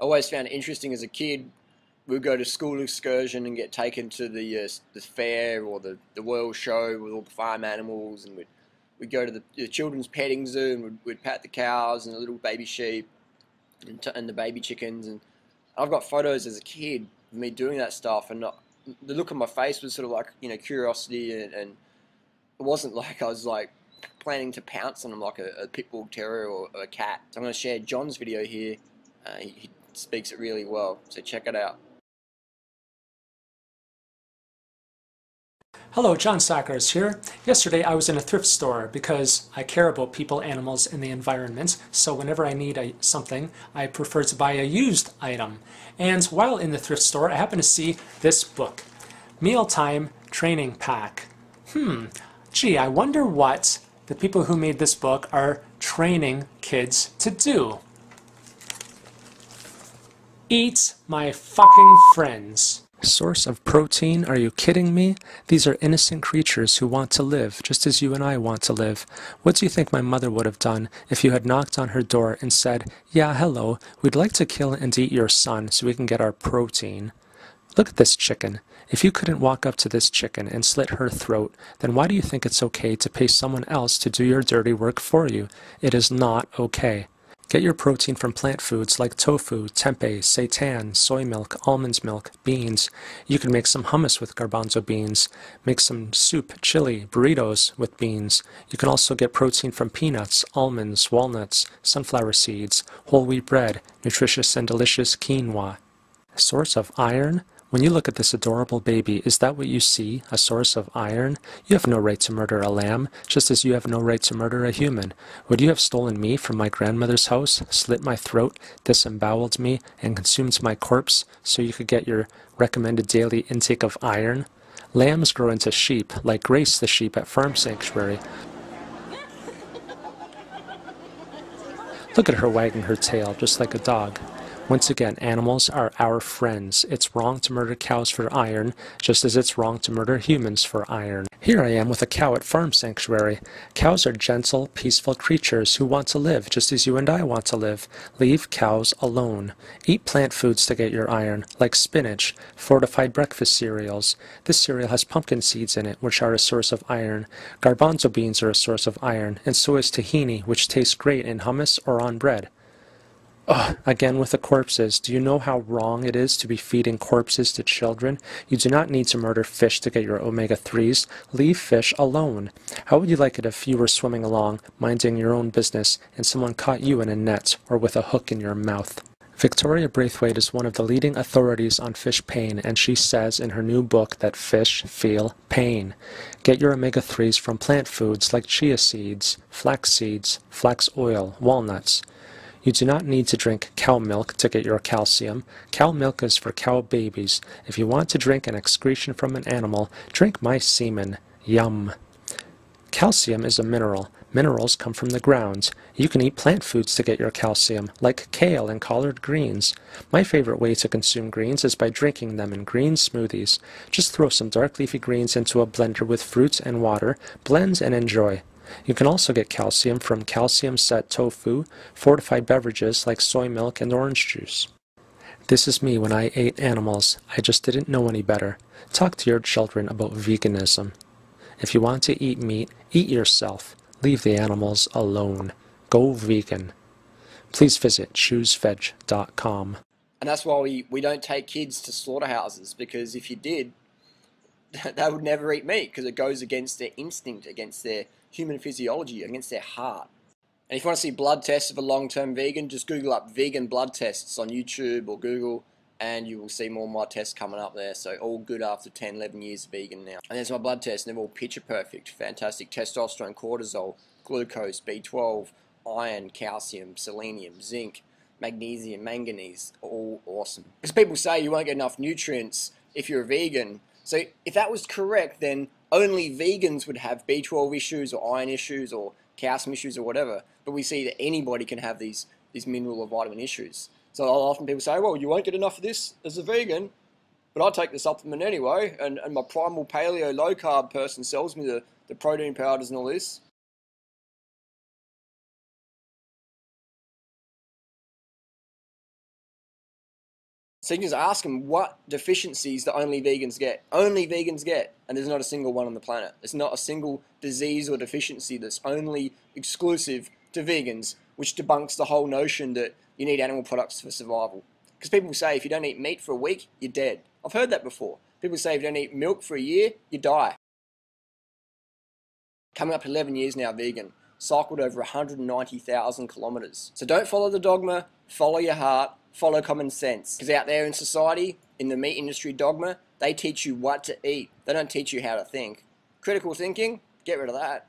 always found it interesting as a kid. We'd go to school excursion and get taken to the fair or the world show with all the farm animals, and we'd go to the children's petting zoo, and we'd pat the cows and the little baby sheep and the baby chickens. And I've got photos as a kid of me doing that stuff, and the look on my face was sort of like, curiosity, and it wasn't like I was like planning to pounce on them like a pit bull terrier or a cat. So I'm going to share John's video here. He speaks it really well, so check it out. Hello, John Sackers here. Yesterday I was in a thrift store because I care about people, animals, and the environment, so whenever I need something, I prefer to buy a used item. And while in the thrift store, I happened to see this book, Mealtime Training Pack. Gee, I wonder what the people who made this book are training kids to do. Eat my fucking friends. Source of protein? Are you kidding me? These are innocent creatures who want to live, just as you and I want to live. What do you think my mother would have done if you had knocked on her door and said, "Yeah, hello, we'd like to kill and eat your son so we can get our protein"? Look at this chicken. If you couldn't walk up to this chicken and slit her throat, then why do you think it's okay to pay someone else to do your dirty work for you? It is not okay. Get your protein from plant foods like tofu, tempeh, seitan, soy milk, almond milk, beans. You can make some hummus with garbanzo beans. Make some soup, chili, burritos with beans. You can also get protein from peanuts, almonds, walnuts, sunflower seeds, whole wheat bread, nutritious and delicious quinoa. Source of iron? When you look at this adorable baby, is that what you see, a source of iron? You have no right to murder a lamb, just as you have no right to murder a human. Would you have stolen me from my grandmother's house, slit my throat, disemboweled me, and consumed my corpse so you could get your recommended daily intake of iron? Lambs grow into sheep, like Grace the sheep at Farm Sanctuary. Look at her wagging her tail, just like a dog. Once again, animals are our friends. It's wrong to murder cows for iron, just as it's wrong to murder humans for iron. Here I am with a cow at Farm Sanctuary. Cows are gentle, peaceful creatures who want to live, just as you and I want to live. Leave cows alone. Eat plant foods to get your iron, like spinach, fortified breakfast cereals. This cereal has pumpkin seeds in it, which are a source of iron. Garbanzo beans are a source of iron, and so is tahini, which tastes great in hummus or on bread. Ugh, again with the corpses. Do you know how wrong it is to be feeding corpses to children? You do not need to murder fish to get your omega-3s. Leave fish alone. How would you like it if you were swimming along, minding your own business, and someone caught you in a net or with a hook in your mouth? Victoria Braithwaite is one of the leading authorities on fish pain, and she says in her new book that fish feel pain. Get your omega-3s from plant foods like chia seeds, flax oil, walnuts. You do not need to drink cow milk to get your calcium. Cow milk is for cow babies. If you want to drink an excretion from an animal, drink my semen. Yum. Calcium is a mineral. Minerals come from the ground. You can eat plant foods to get your calcium, like kale and collard greens. My favorite way to consume greens is by drinking them in green smoothies. Just throw some dark leafy greens into a blender with fruit and water, blend and enjoy. You can also get calcium from calcium-set tofu, fortified beverages like soy milk and orange juice. This is me when I ate animals. I just didn't know any better. Talk to your children about veganism. If you want to eat meat, eat yourself. Leave the animals alone. Go vegan. Please visit chooseveg.com. And that's why we don't take kids to slaughterhouses, because if you did, they would never eat meat, because it goes against their instinct, against their human physiology, against their heart. And if you want to see blood tests of a long-term vegan, just Google up vegan blood tests on YouTube or Google, and you will see more of my tests coming up there. So all good after 10, 11 years vegan now. And there's my blood tests, and they're all picture perfect. Fantastic testosterone, cortisol, glucose, B12, iron, calcium, selenium, zinc, magnesium, manganese, all awesome. Because people say you won't get enough nutrients if you're a vegan. So if that was correct, then only vegans would have B12 issues or iron issues or calcium issues or whatever. But we see that anybody can have these mineral or vitamin issues. So often people say, well, you won't get enough of this as a vegan, but I take the supplement anyway, and my primal paleo low carb person sells me the protein powders and all this. So you can just ask them what deficiencies that only vegans get. Only vegans get. And there's not a single one on the planet. There's not a single disease or deficiency that's only exclusive to vegans, which debunks the whole notion that you need animal products for survival. Because people say if you don't eat meat for a week, you're dead. I've heard that before. People say if you don't eat milk for a year, you die. Coming up 11 years now vegan. Cycled over 190,000 kilometers. So don't follow the dogma, follow your heart, follow common sense. Because out there in society, in the meat industry dogma, they teach you what to eat. They don't teach you how to think. Critical thinking, get rid of that.